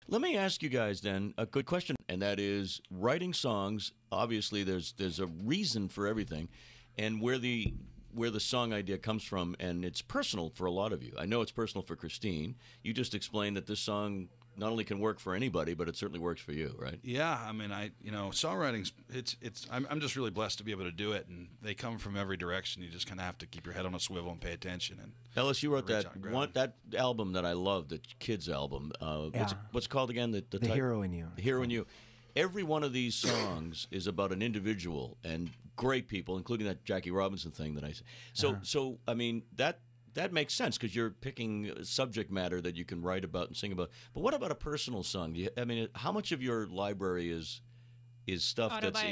Let me ask you guys then a good question, and that is writing songs. Obviously, there's a reason for everything, and where the song idea comes from, and it's personal for a lot of you. I know it's personal for Christine. You just explained that this song not only can work for anybody, but it certainly works for you, right? Yeah, I mean, songwriting's I'm just really blessed to be able to do it, and they come from every direction. You just kind of have to keep your head on a swivel and pay attention. And Ellis, you wrote that album that I love, the kids album. What's it called again? The Hero in You. The Hero in You. Every one of these songs is about an individual and great people, including that Jackie Robinson thing that I said. So I mean that makes sense because you're picking subject matter that you can write about and sing about. But what about a personal song? How much of your library is stuff that's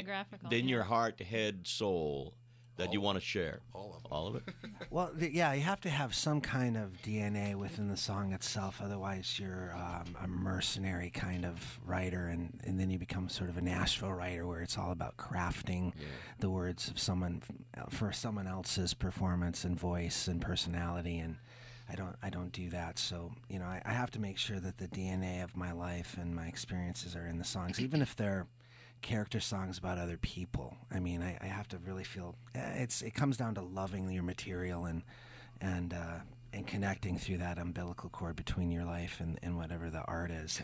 in your heart, head, soul that you want to share? All of it? Well, you have to have some kind of DNA within the song itself. Otherwise, you're a mercenary kind of writer, and then you become sort of a Nashville writer where it's all about crafting the words of someone for someone else's performance and voice and personality. And I don't do that. So, I have to make sure that the DNA of my life and my experiences are in the songs, even if they're character songs about other people. I mean, I have to really feel it comes down to loving your material and connecting through that umbilical cord between your life and whatever the art is.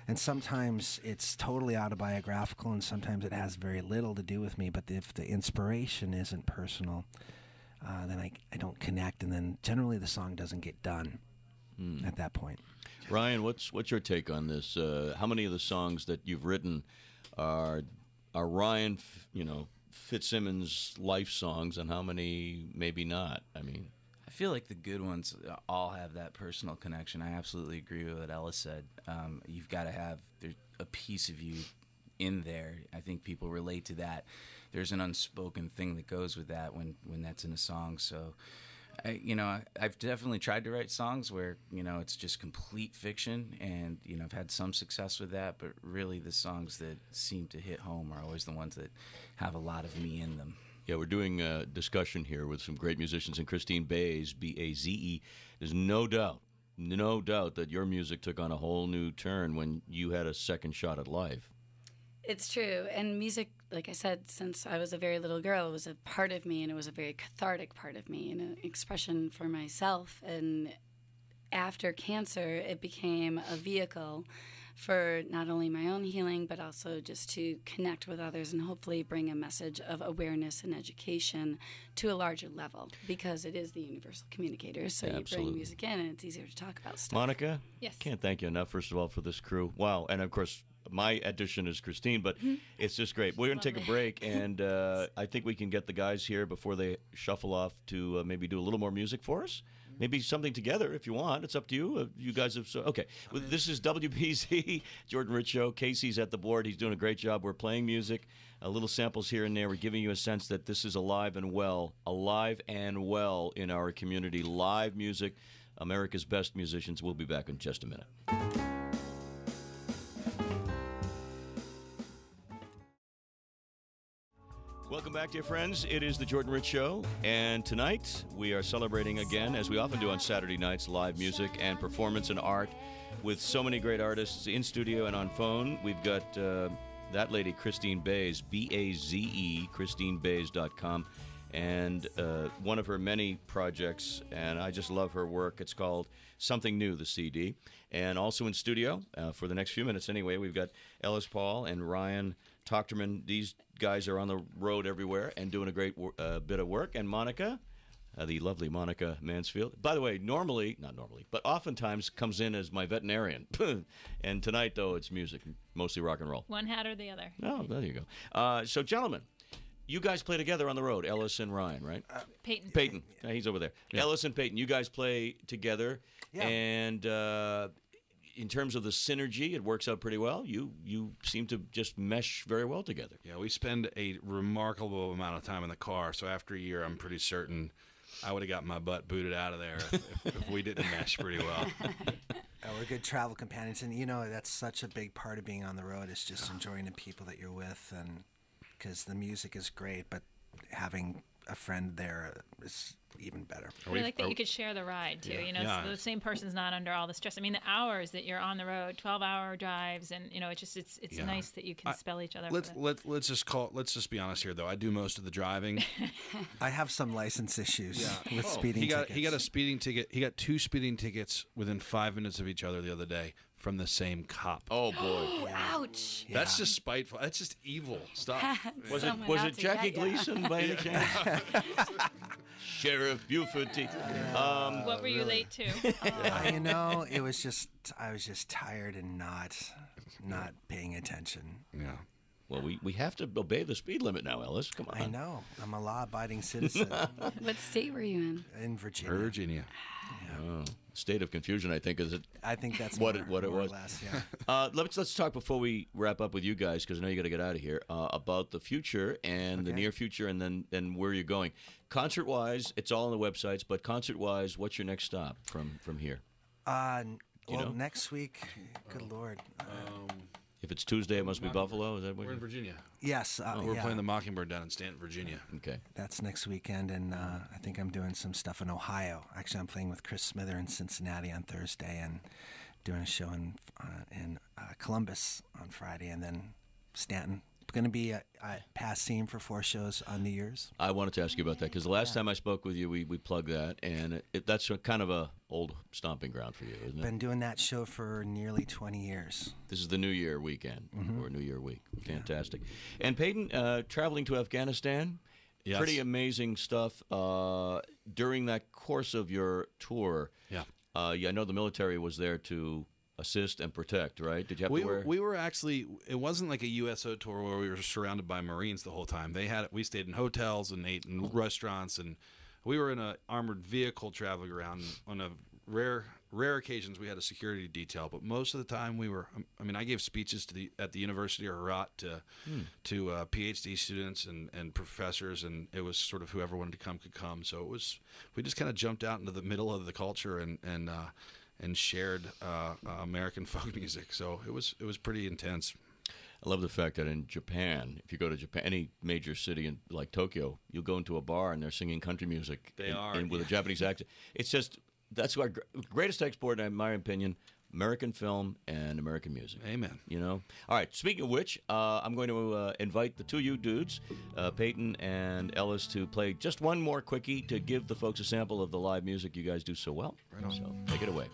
And sometimes it's totally autobiographical, and sometimes it has very little to do with me. But if the inspiration isn't personal, then I don't connect, and then generally the song doesn't get done at that point. Ryan, what's your take on this? How many of the songs that you've written are Ryan, Fitzsimmons life songs, and how many maybe not? I mean, I feel like the good ones all have that personal connection. I absolutely agree with what Ellis said. You've got to have a piece of you in there. I think people relate to that. There's an unspoken thing that goes with that when that's in a song. So I've definitely tried to write songs where, it's just complete fiction, and, I've had some success with that, but really the songs that seem to hit home are always the ones that have a lot of me in them. Yeah, we're doing a discussion here with some great musicians, and Christine Baze, B-A-Z-E. There's no doubt that your music took on a whole new turn when you had a second shot at life. It's true. And music, like I said, since I was a very little girl, it was a part of me, and it was a very cathartic part of me and an expression for myself. And after cancer, it became a vehicle for not only my own healing, but also just to connect with others and hopefully bring a message of awareness and education to a larger level, because it is the universal communicator. So you bring music in, and it's easier to talk about stuff. Monica? Yes. Can't thank you enough, first of all, for this crew. Wow. And, of course, my addition is Christine, but it's just great. We're going to take a break, and I think we can get the guys here before they shuffle off to maybe do a little more music for us. Maybe something together if you want. It's up to you. You guys have... Okay. Well, this is WBZ, Jordan Rich Show. Casey's at the board. He's doing a great job. We're playing music, little samples here and there. We're giving you a sense that this is alive and well in our community. Live music, America's best musicians. We'll be back in just a minute. Welcome back, dear friends. It is the Jordan Rich Show, and tonight we are celebrating again, as we often do on Saturday nights, live music and performance and art with so many great artists in studio and on phone. We've got that lady, Christine Baze, B-A-Z-E, ChristineBaze.com, and one of her many projects, and I just love her work. It's called Something New, the CD. And also in studio, for the next few minutes anyway, we've got Ellis Paul and Ryan Tochterman. These guys are on the road everywhere and doing a great bit of work. And Monica, the lovely Monica Mansfield. By the way, not normally, but oftentimes comes in as my veterinarian. And tonight, though, it's music, mostly rock and roll. One hat or the other. Oh, there you go. So, gentlemen, you guys play together on the road, Ellis and Ryan, right? Peyton. He's over there. Yeah. Ellis and Peyton, you guys play together. Yeah. And in terms of the synergy, it works out pretty well. You seem to just mesh very well together. Yeah, we spend a remarkable amount of time in the car, so after a year, I'm pretty certain I would have got my butt booted out of there if we didn't mesh pretty well. We're good travel companions, and that's such a big part of being on the road is just enjoying the people that you're with, and because the music is great, but having a friend there is even better. I like that you could share the ride too. You know, so the same person's not under all the stress. I mean, the hours that you're on the road, 12-hour drives, and you know, it's nice that you can spell each other. Let's just be honest here, though. I do most of the driving. I have some license issues with speeding tickets. He got a speeding ticket. He got 2 speeding tickets within 5 minutes of each other the other day from the same cop. Oh boy! Ouch! That's just spiteful. That's just evil stuff. Was it Jackie Gleason by any chance? Sheriff Buford. What were you late to? You know, I was just tired and not paying attention. Yeah. Well, we have to obey the speed limit now, Ellis. Come on. I know. I'm a law-abiding citizen. What state were you in? In Virginia. Virginia. Oh, state of confusion, I think, is it? I think that's what it was. More or less, yeah. Let's talk before we wrap up with you guys, because I know you got to get out of here, about the future and the near future, and then where you're going. Concert-wise, it's all on the websites, but concert-wise, what's your next stop from here? Next week, good Lord. If it's Tuesday, it must be Buffalo. Is that what We're in Virginia. Yes. We're playing the Mockingbird down in Stanton, Virginia. Okay. That's next weekend, and I think I'm doing some stuff in Ohio. Actually, I'm playing with Chris Smither in Cincinnati on Thursday, and doing a show in Columbus on Friday, and then Stanton. It's going to be a past theme for 4 shows on New Year's. I wanted to ask you about that, because the last time I spoke with you, we plugged that, and that's kind of a old stomping ground for you, isn't it? Been doing that show for nearly 20 years. This is the New Year weekend, or New Year week. Fantastic. And Peyton, traveling to Afghanistan, pretty amazing stuff. During that course of your tour, I know the military was there to assist and protect, right? Did you have to wear? We were actually. It wasn't like a USO tour where we were surrounded by Marines the whole time. We stayed in hotels and ate in restaurants, and we were in an armored vehicle traveling around. On a rare occasions, we had a security detail, but most of the time we were. I mean, I gave speeches at the University of Herat to PhD students and professors, and it was sort of whoever wanted to come could come. So we just kind of jumped out into the middle of the culture and shared American folk music. So it was pretty intense. I love the fact that in Japan, if you go to Japan, any major city like Tokyo, you'll go into a bar and they're singing country music. With a Japanese accent. It's just, that's our greatest export, in my opinion, American film and American music. Amen. You know? All right, speaking of which, I'm going to invite the two of you dudes, Peyton and Ellis, to play just one more quickie to give the folks a sample of the live music you guys do so well. Right on. So take it away.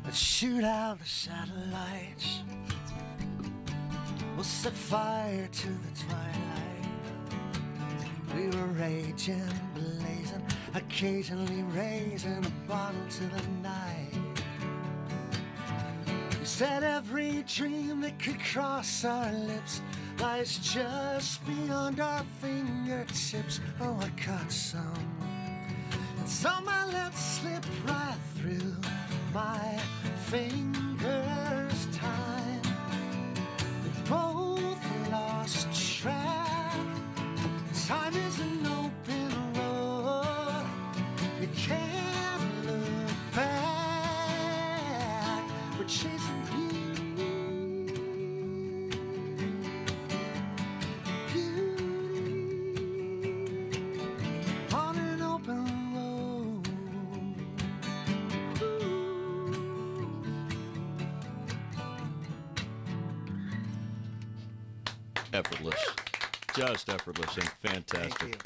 Let's shoot out the satellites. We'll set fire to the twilight. We were raging, blazing, occasionally raising a bottle to the night. We said every dream that could cross our lips lies just beyond our fingertips. Oh, I caught some, and so my lips slipped right through my fingers' time. We both lost track. Time is an open road. You can't look back. We're chasing beauty, on an open road. Effortless. Just effortless and fantastic. Thank you.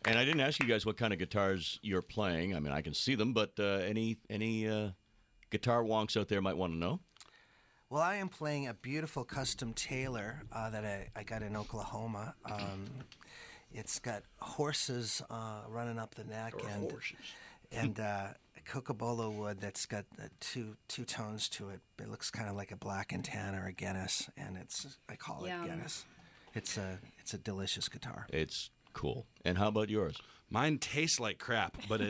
And I didn't ask you guys what kind of guitars you're playing. I mean, I can see them, but any guitar wonks out there might want to know? Well, I am playing a beautiful custom Taylor that I got in Oklahoma. It's got horses running up the neck and cocobolo wood that's got two tones to it. It looks kind of like a black and tan or a Guinness, and I call it Guinness. It's a delicious guitar. It's cool. And how about yours? Mine tastes like crap, but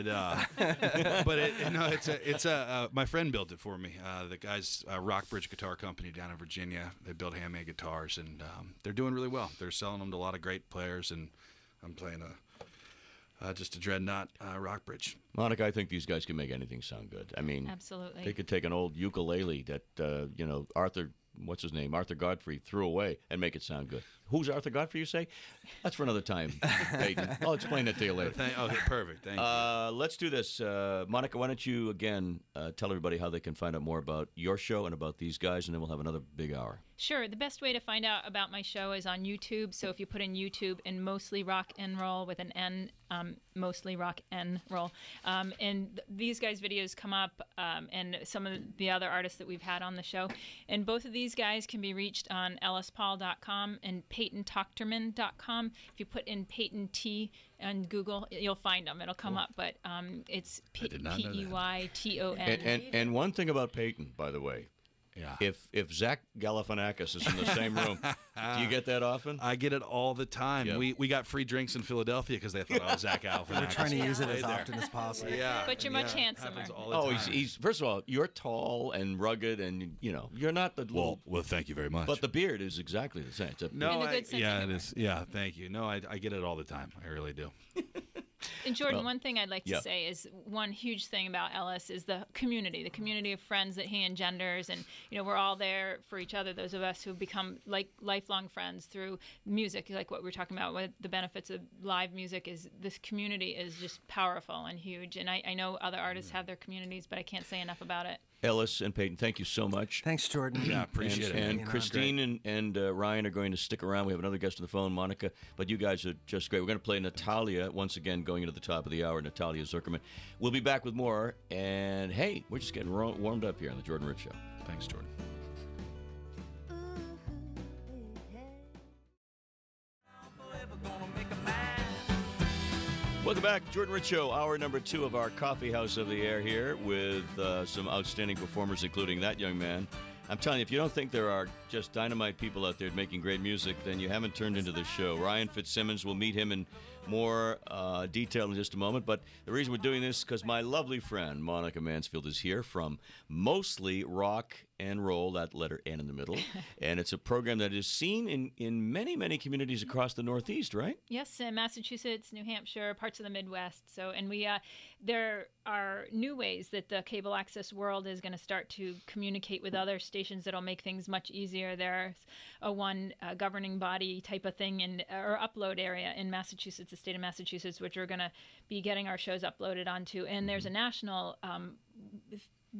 my friend built it for me. The guy's Rockbridge Guitar Company down in Virginia. They build handmade guitars, and they're doing really well. They're selling them to a lot of great players, and I'm playing just a dreadnought rock bridge. Monica, I think these guys can make anything sound good. I mean, absolutely. They could take an old ukulele that Arthur Godfrey threw away and make it sound good. Who's Arthur Godfrey, you say? That's for another time, Peyton. I'll explain that to you later. Okay, perfect. Thank you. Let's do this. Monica, why don't you, again, tell everybody how they can find out more about your show and about these guys, and then we'll have another big hour. Sure. The best way to find out about my show is on YouTube. So if you put in YouTube and Mostly Rock and Roll with an N, Mostly Rock and Roll, and these guys' videos come up, and some of the other artists that we've had on the show. And both of these guys can be reached on ellispaul.com and PeytonTochterman.com. If you put in Peyton T on Google, you'll find them. It'll come up, but it's Peyton. And one thing about Peyton, by the way. Yeah. If Zach Galifianakis is in the same room, do you get that often? I get it all the time. Yeah. We got free drinks in Philadelphia because they thought I was Zach Galifianakis. We're trying to use it as often as possible. Yeah, but you're much handsomer. He's first of all, you're tall and rugged, and you're not the well. Thank you very much. But the beard is exactly the same. It is. Yeah, thank you. No, I get it all the time. I really do. And Jordan, one thing I'd like to say is one huge thing about Ellis is the community of friends that he engenders, and we're all there for each other. Those of us who've become like lifelong friends through music, like what we're talking about. What the benefits of live music is, this community is just powerful and huge. And I know other artists have their communities, but I can't say enough about it. Ellis and Peyton, thank you so much. Thanks, Jordan. Yeah, appreciate it. And Christine and Ryan are going to stick around. We have another guest on the phone, Monica, but you guys are just great. We're going to play Natalia once again, going into the top of the hour, Natalia Zuckerman. We'll be back with more, and hey, we're just getting warmed up here on the Jordan Rich Show. Thanks, Jordan. Welcome back, Jordan Rich Show, hour number 2 of our Coffee House of the Air here with some outstanding performers, including that young man. I'm telling you, if you don't think there are just dynamite people out there making great music, then you haven't turned into the show. Ryan Fitzsimmons, we'll meet him in more detail in just a moment. But the reason we're doing this is because my lovely friend, Monica Mansfield, is here from Mostly Rock and Roll, that letter N in the middle. And it's a program that is seen in many, many communities across the Northeast, right? Yes, in Massachusetts, New Hampshire, parts of the Midwest. So, and there are new ways that the cable access world is going to start to communicate with other stations that'll make things much easier. There's one governing body type of thing or upload area in Massachusetts, the state of Massachusetts, which we're going to be getting our shows uploaded onto. And there's a national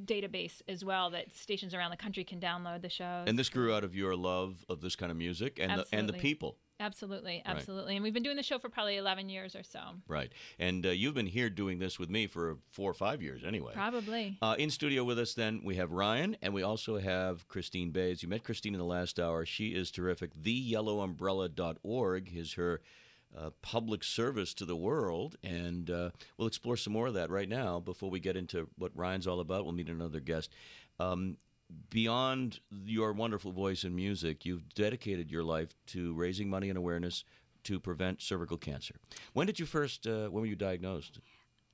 database as well that stations around the country can download the shows. And this grew out of your love of this kind of music and the people. Absolutely. Right. And we've been doing the show for probably 11 years or so. Right. And you've been here doing this with me for 4 or 5 years anyway. Probably. In studio with us then, we have Ryan, and we also have Christine Baze. You met Christine in the last hour. She is terrific. TheYellowUmbrella.org is her public service to the world, and we'll explore some more of that right now before we get into what Ryan's all about. We'll meet another guest. Beyond your wonderful voice and music, you've dedicated your life to raising money and awareness to prevent cervical cancer. When did you when were you diagnosed?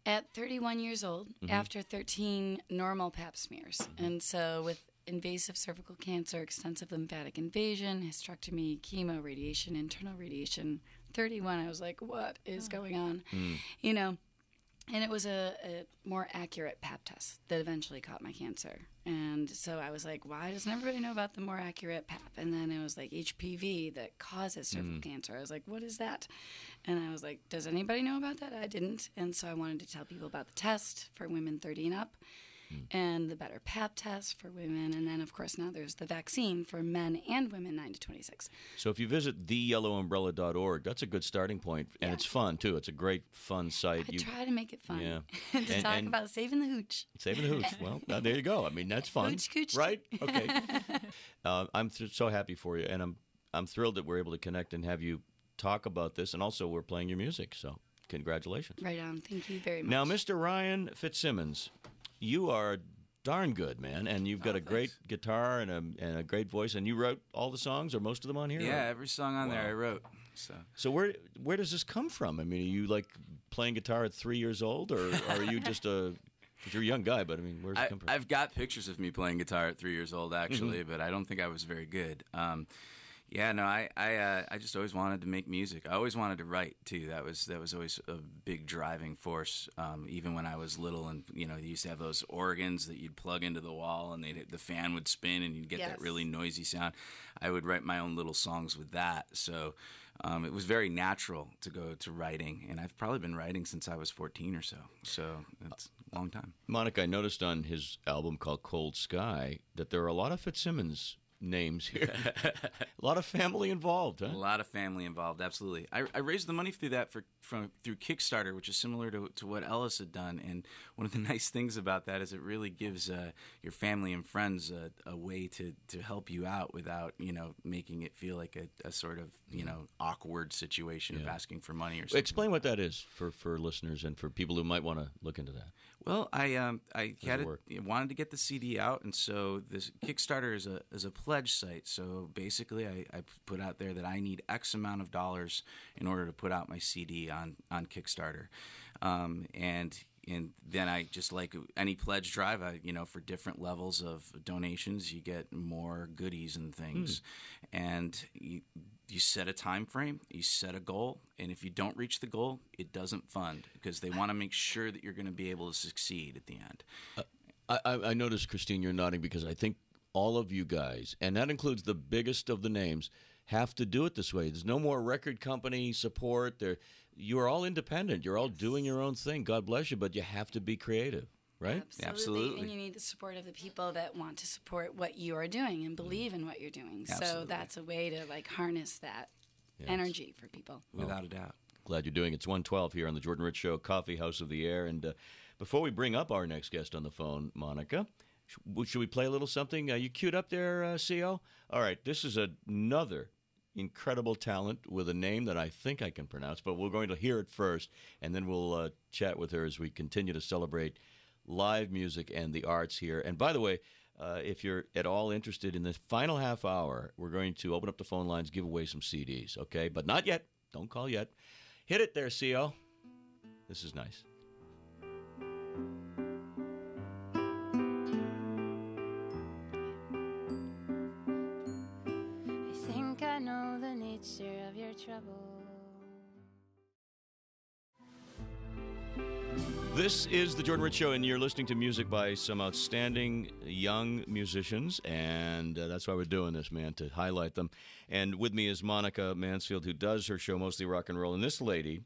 At 31 years old, after 13 normal pap smears. And so with invasive cervical cancer, extensive lymphatic invasion, hysterectomy, chemo, radiation, internal radiation, 31, I was like, what is going on? And it was a more accurate pap test that eventually caught my cancer. And so I was like, why doesn't everybody know about the more accurate pap? And then it was like HPV that causes cervical cancer. I was like, what is that? And I was like, does anybody know about that? I didn't. And so I wanted to tell people about the test for women 30 and up. And the better pap test for women. And then, of course, now there's the vaccine for men and women 9 to 26. So if you visit TheYellowUmbrella.org, that's a good starting point. And it's fun, too. It's a great, fun site. I try to make it fun. Yeah. to talk about saving the hooch. Saving the hooch. Well, there you go. I mean, that's fun. Hooch, cooch. Right? Okay. I'm so happy for you. And I'm thrilled that we're able to connect and have you talk about this. And also, we're playing your music. So congratulations. Right on. Thank you very much. Now, Mr. Ryan Fitzsimmons, you are darn good, man, and you've got a great guitar and a great voice. And you wrote all the songs, or most of them on here? Yeah, every song on there I wrote. So where does this come from? I mean, are you like playing guitar at 3 years old, or are you just you're a young guy? But I mean, where's it come from? I've got pictures of me playing guitar at 3 years old, actually, but I don't think I was very good. Yeah, no, I just always wanted to make music. I always wanted to write too. That was always a big driving force. Even when I was little, and you used to have those organs that you'd plug into the wall, and the fan would spin, and you'd get that really noisy sound. I would write my own little songs with that. So it was very natural to go to writing, and I've probably been writing since I was 14 or so. So it's a long time. Monica, I noticed on his album called Cold Sky that there are a lot of Fitzsimmons names here. A lot of family involved, huh? A lot of family involved, absolutely. I raised the money through that through Kickstarter, which is similar to what Ellis had done. And one of the nice things about that is it really gives your family and friends a way to help you out without making it feel like a sort of awkward situation of asking for money or something. Explain what that is for listeners and for people who might want to look into that. Well, I wanted to get the CD out, and so this Kickstarter is a pledge site. So basically, I put out there that I need X amount of dollars in order to put out my CD on Kickstarter, and then I just like any pledge drive, for different levels of donations, you get more goodies and things, and you set a time frame, you set a goal, and if you don't reach the goal, it doesn't fund because they want to make sure that you're going to be able to succeed at the end. I noticed, Christine, you're nodding because I think all of you guys, and that includes the biggest of the names, have to do it this way. There's no more record company support. You're all independent. You're all doing your own thing. God bless you, but you have to be creative. Right? Absolutely. And you need the support of the people that want to support what you are doing and believe in what you're doing. Absolutely. So that's a way to harness that energy for people. Without a doubt. Glad you're doing it. It's 1:12 here on the Jordan Rich Show, Coffee House of the Air. And before we bring up our next guest on the phone, Monica, should we play a little something? You queued up there, CO? All right. This is another incredible talent with a name that I think I can pronounce, but we're going to hear it first, and then we'll chat with her as we continue to celebrate live music and the arts here. And by the way, if you're at all interested in the final half hour, we're going to open up the phone lines, give away some CDs, okay? But not yet. Don't call yet. Hit it there, CO. This is nice. I think I know the nature of your trouble. This is the Jordan Rich Show, and you're listening to music by some outstanding young musicians, and that's why we're doing this, man, to highlight them. And with me is Monica Mansfield, who does her show mostly rock and roll, and this lady,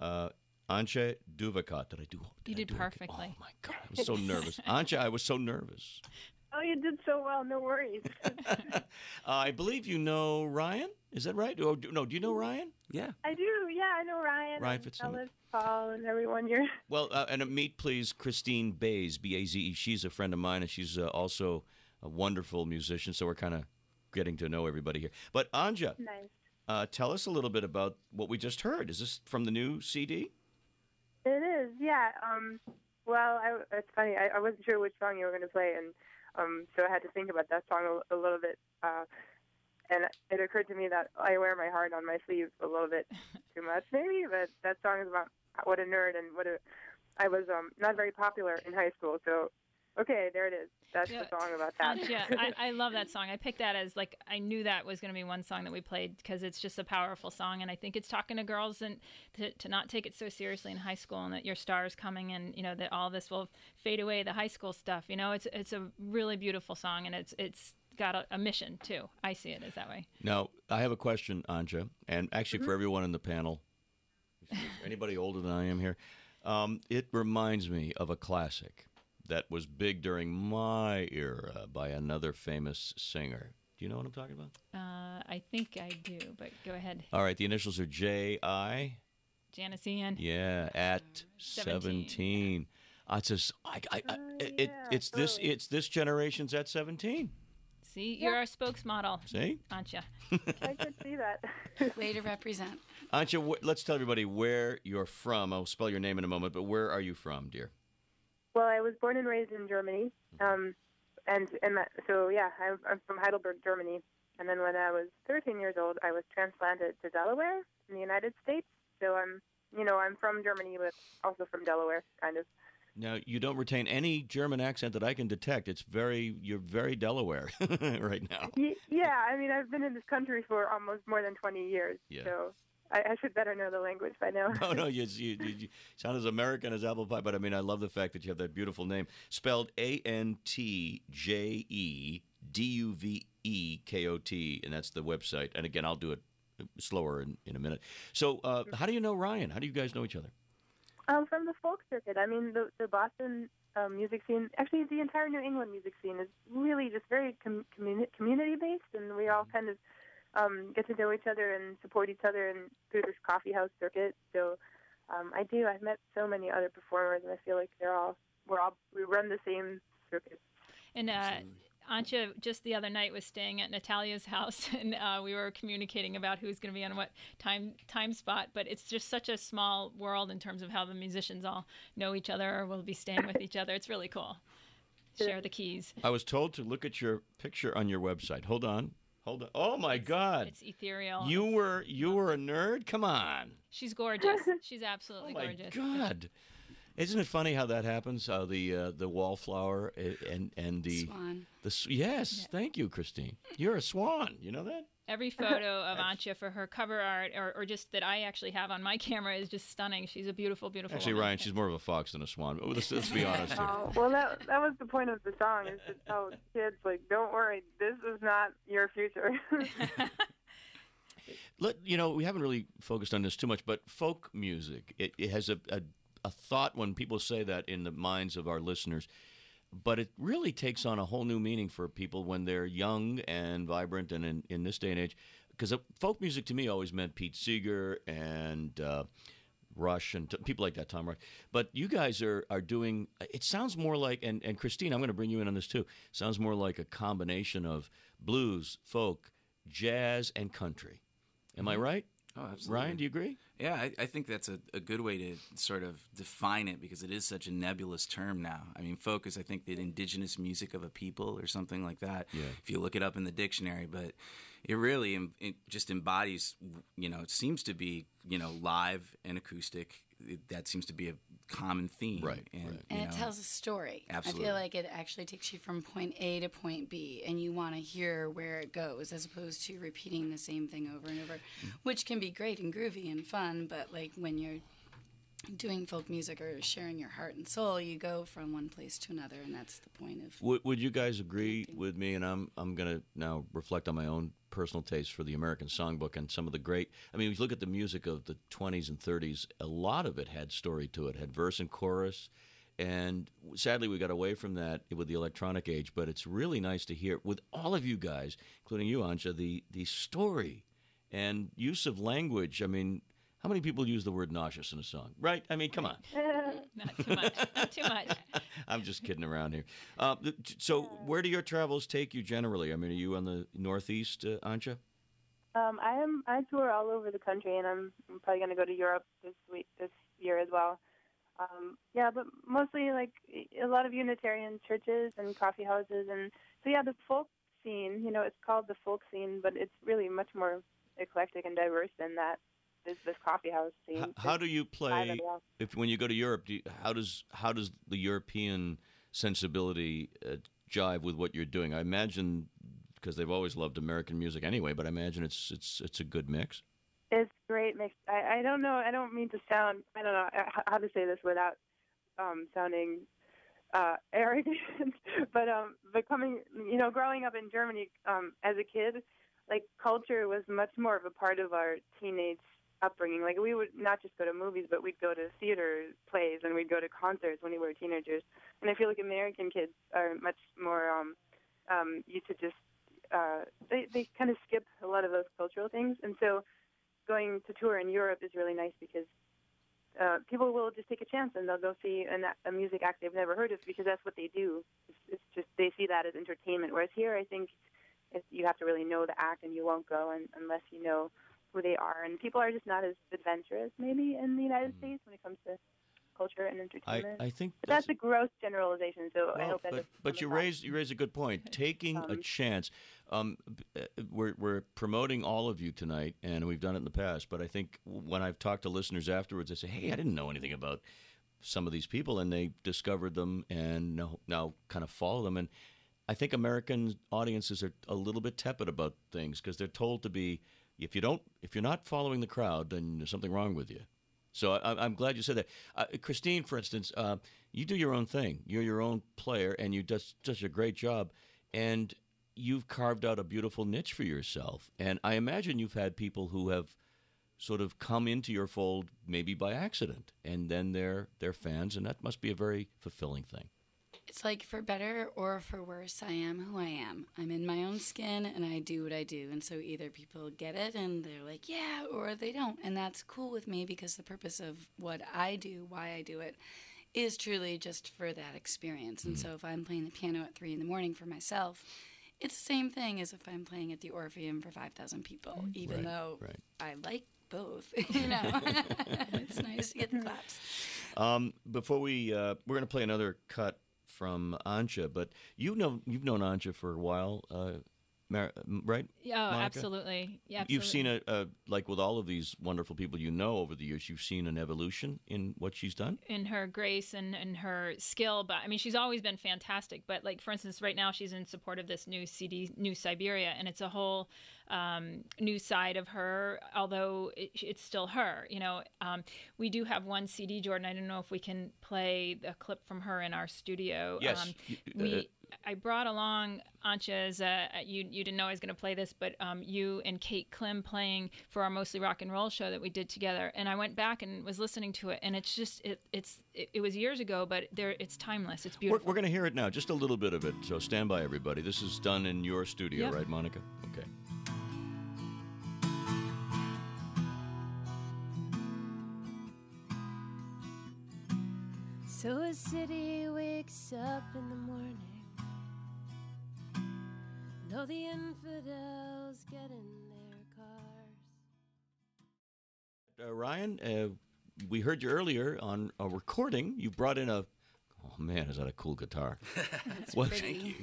Antje Duvekot. Did I do? You did perfectly. Oh my God, I was so nervous, Antje. I was so nervous. Oh, you did so well. No worries. I believe you know Ryan. Is that right? Oh, no, do you know Ryan? Yeah. I do. Yeah, I know Ryan. Ryan and Fitzsimmons. Ellis Paul and everyone here. Well, and meet, please, Christine Baze, B-A-Z-E. She's a friend of mine, and she's also a wonderful musician, so we're kind of getting to know everybody here. But, Anja, Nice. tell us a little bit about what we just heard. Is this from the new CD? It is, yeah. Well, it's funny. I wasn't sure which song you were going to play, and so I had to think about that song a little bit. And it occurred to me that I wear my heart on my sleeve a little bit too much, maybe. But that song is about what a nerd and I was not very popular in high school. So, okay, there it is. That's the song about that. Yeah, I love that song. I picked that as I knew that was going to be one song that we played because it's just a powerful song, and I think it's talking to girls and to not take it so seriously in high school, and that your star is coming, and that all this will fade away, the high school stuff. It's a really beautiful song, and it's got a mission too. I see it as that way. Now, I have a question, Anja, and actually for everyone in the panel, anybody older than I am here, it reminds me of a classic that was big during my era by another famous singer. Do you know what I'm talking about? I think I do, but go ahead. All right, the initials are J.I. Janice Ian. Yeah, at 17. It's this generation's at 17. See, you're our spokesmodel. See? Antje. I could see that. Way to represent. Antje, let's tell everybody where you're from. I'll spell your name in a moment, but where are you from, dear? Well, I was born and raised in Germany, I'm from Heidelberg, Germany. And then when I was 13 years old, I was transplanted to Delaware in the United States. So I'm from Germany, but also from Delaware, kind of. Now, you don't retain any German accent that I can detect. You're very Delaware right now. Yeah, I mean, I've been in this country for almost more than 20 years, so I should better know the language by now. No, you sound as American as apple pie, but I mean, I love the fact that you have that beautiful name, spelled AntjeDuvekot, and that's the website. And again, I'll do it slower in a minute. So how do you know Ryan? How do you guys know each other? From the folk circuit. I mean, the Boston music scene, actually the entire New England music scene is really just very community-based, and we all kind of get to know each other and support each other and through this coffee house circuit. So I've met so many other performers, and I feel like we run the same circuit. And Antje just the other night was staying at Natalia's house, and we were communicating about who's going to be on what time spot. But it's just such a small world in terms of how the musicians all know each other or will be staying with each other. It's really cool. Share the keys. I was told to look at your picture on your website. Hold on. Oh my God! It's ethereal. You were a nerd? Come on. She's gorgeous. She's absolutely gorgeous. Oh my God! Isn't it funny how that happens? How the wallflower and the swan. Yes, thank you, Christine. You're a swan. You know that? Every photo of Antje for her cover art, or just that I actually have on my camera, is just stunning. She's a beautiful, beautiful Actually, woman. Ryan, she's more of a fox than a swan. But let's be honest here. Oh, well, that was the point of the song, is to tell kids, like, don't worry, this is not your future. We haven't really focused on this too much, but folk music, it has a thought when people say that in the minds of our listeners, but it really takes on a whole new meaning for people when they're young and vibrant, and in this day and age, because folk music to me always meant Pete Seeger and Rush and people like that, Tom Rush. But you guys are doing, it sounds more like, and Christine, I'm going to bring you in on this too, sounds more like a combination of blues, folk, jazz, and country. Am I right? Oh, absolutely. Ryan, do you agree? Yeah, I think that's a good way to sort of define it, because it is such a nebulous term now. I mean, folk is, I think, the indigenous music of a people or something like that, if you look it up in the dictionary. But it really just embodies, it seems to be, live and acoustic. That seems to be a common theme. Right. And it tells a story. Absolutely. I feel like it actually takes you from point A to point B, and you want to hear where it goes, as opposed to repeating the same thing over and over, which can be great and groovy and fun, but like when you're doing folk music or sharing your heart and soul, you go from one place to another, and that's the point of. Would you guys agree with me? And I'm going to now reflect on my own personal taste for the American Songbook and some of the great. I mean, if you look at the music of the 20s and 30s, a lot of it had story to it, had verse and chorus. And sadly, we got away from that with the electronic age. But it's really nice to hear with all of you guys, including you, Antje, the story and use of language. I mean, how many people use the word nauseous in a song, right? I mean, come on. Not too much. Not too much. I'm just kidding around here. So where do your travels take you generally? I mean, are you on the Northeast, Antje? I tour all over the country, and I'm probably going to go to Europe this year as well. But mostly like a lot of Unitarian churches and coffee houses. And so, the folk scene, it's called the folk scene, but it's really much more eclectic and diverse than that. This coffee house scene. How do you play when you go to Europe? How does the European sensibility jive with what you're doing? I imagine, because they've always loved American music anyway, but I imagine it's a good mix. It's a great mix. I don't know. I don't mean to sound. I don't know how to say this without sounding arrogant. But growing up in Germany as a kid, like culture was much more of a part of our teenage upbringing. Like we would not just go to movies, but we'd go to theater plays and we'd go to concerts when we were teenagers. And I feel like American kids are much more used to just they kind of skip a lot of those cultural things. And so going to tour in Europe is really nice because people will just take a chance and they'll go see a music act they've never heard of because that's what they do. It's just they see that as entertainment. Whereas here, I think you have to really know the act, and you won't go unless you know who they are. And people are just not as adventurous, maybe, in the United States when it comes to culture and entertainment. I think that's a gross generalization. So I hope that. But you raise a good point. Taking a chance. We're promoting all of you tonight, and we've done it in the past. But I think when I've talked to listeners afterwards, they say, "Hey, I didn't know anything about some of these people, and they discovered them and now kind of follow them. And I think American audiences are a little bit tepid about things because they're told to be, if you're not following the crowd, then there's something wrong with you. So I'm glad you said that. Christine, for instance, you do your own thing. You're your own player, and you do such a great job. And you've carved out a beautiful niche for yourself. And I imagine you've had people who have sort of come into your fold maybe by accident, and then they're fans, and that must be a very fulfilling thing. It's like, for better or for worse, I am who I am. I'm in my own skin, and I do what I do. And so either people get it, and they're like, yeah, or they don't. And that's cool with me because the purpose of what I do, why I do it, is truly just for that experience. And so if I'm playing the piano at 3 a.m. for myself, it's the same thing as if I'm playing at the Orpheum for 5,000 people, even though I like both, you know. It's nice to get the claps. Before we're going to play another cut from Antje, but you've known Antje for a while, right? Yeah, Monica? Absolutely. Yeah, absolutely. You've seen like with all of these wonderful people you know over the years, you've seen an evolution in what she's done? In her grace and her skill. But I mean, she's always been fantastic. But like, for instance, right now she's in support of this new CD, New Siberia, and it's a whole new side of her, although it's still her. You know, we do have one CD, Jordan. I don't know if we can play the clip from her in our studio. Yes. I brought along Antje you didn't know I was going to play this, but you and Kate Klim playing for our Mostly Rock and Roll show that we did together. And I went back and was listening to it, and it's just it was years ago, but it's timeless. It's beautiful. We're going to hear it now, just a little bit of it. So stand by, everybody. This is done in your studio, right, Monica? Okay. So a city wakes up in the morning. All the infidels get in their cars. Ryan, we heard you earlier on a recording. You brought in oh man, is that a cool guitar? Thank you.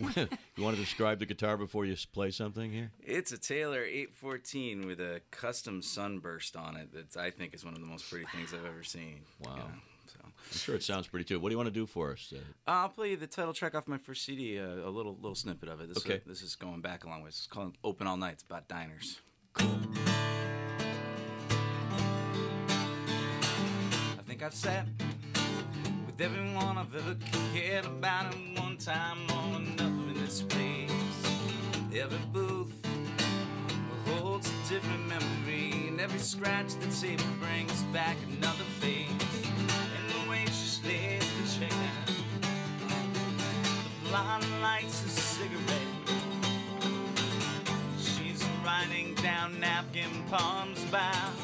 You want to describe the guitar before you play something here? It's a Taylor 814 with a custom sunburst on it that I think is one of the most pretty things I've ever seen. Wow. You know, so. I'm sure it sounds pretty too. What do you want to do for us? I'll play you the title track off my first CD, a little snippet of it. Okay. This is going back a long ways. It's called Open All Night. It's about diners. Cool. I think I've sat with everyone I've ever cared about at one time long enough in this place. Every booth holds a different memory, and every scratch the table brings back another face. And the way she slays the chair, the blonde lights a cigarette. She's writing down napkin poems about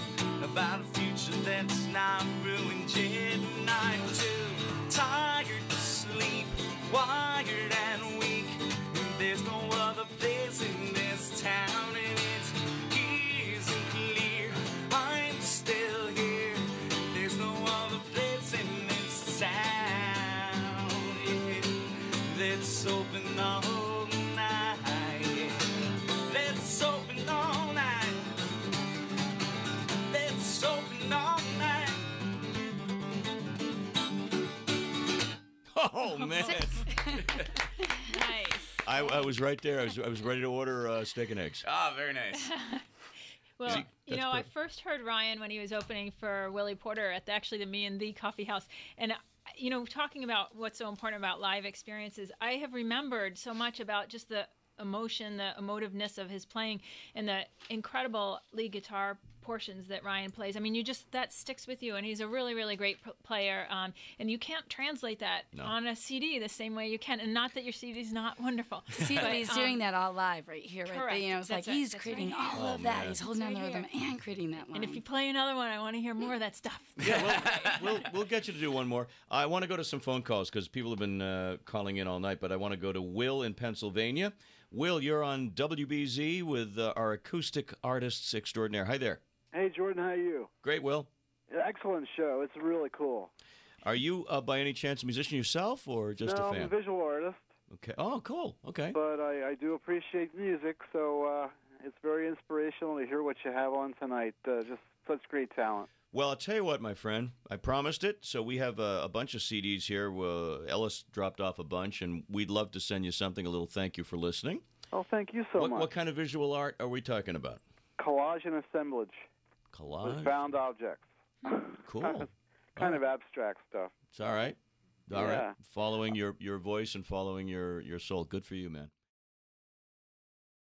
a future that's not ruined yet. And I'm too tired to sleep, wired and weak. There's no other place in this town, and it isn't clear I'm still here. There's no other place in this town. Let's open all night. Let's open all night. Let's open all night. Oh man! Nice. I was right there. I was ready to order steak and eggs. Ah, very nice. Well, you know, I first heard Ryan when he was opening for Willie Porter at the Me and the Coffee House. And, you know, talking about what's so important about live experiences, I have remembered so much about just the emotion, the emotiveness of his playing, and the incredible lead guitar portions that Ryan plays. I mean, that sticks with you, and he's a really, really great player. And you can't translate that on a CD the same way you can. And not that your CD's not wonderful. To see that he's doing that all live right here, correct. right there. You know, it's That's like right. he's That's creating right. all of that. man. He's holding down the right rhythm and creating that line. And if you play another one, I want to hear more of that stuff. Yeah, we'll get you to do one more. I want to go to some phone calls because people have been calling in all night, but I want to go to Will in Pennsylvania. Will, you're on WBZ with our acoustic artists extraordinaire. Hi there. Hey, Jordan, how are you? Great, Will. Excellent show. It's really cool. Are you, by any chance, a musician yourself or just no, a fan? I'm a visual artist. Okay. Oh, cool. Okay. But I do appreciate music, so it's very inspirational to hear what you have on tonight. Just such great talent. Well, I'll tell you what, my friend. I promised it, so we have a bunch of CDs here. Ellis dropped off a bunch, and we'd love to send you something, a little thank you for listening. Oh, thank you so much. What kind of visual art are we talking about? Collage and assemblage. Collage? With found objects. Cool. kind of abstract stuff. It's all right. All Yeah. right. Following your voice and following your soul. Good for you, man.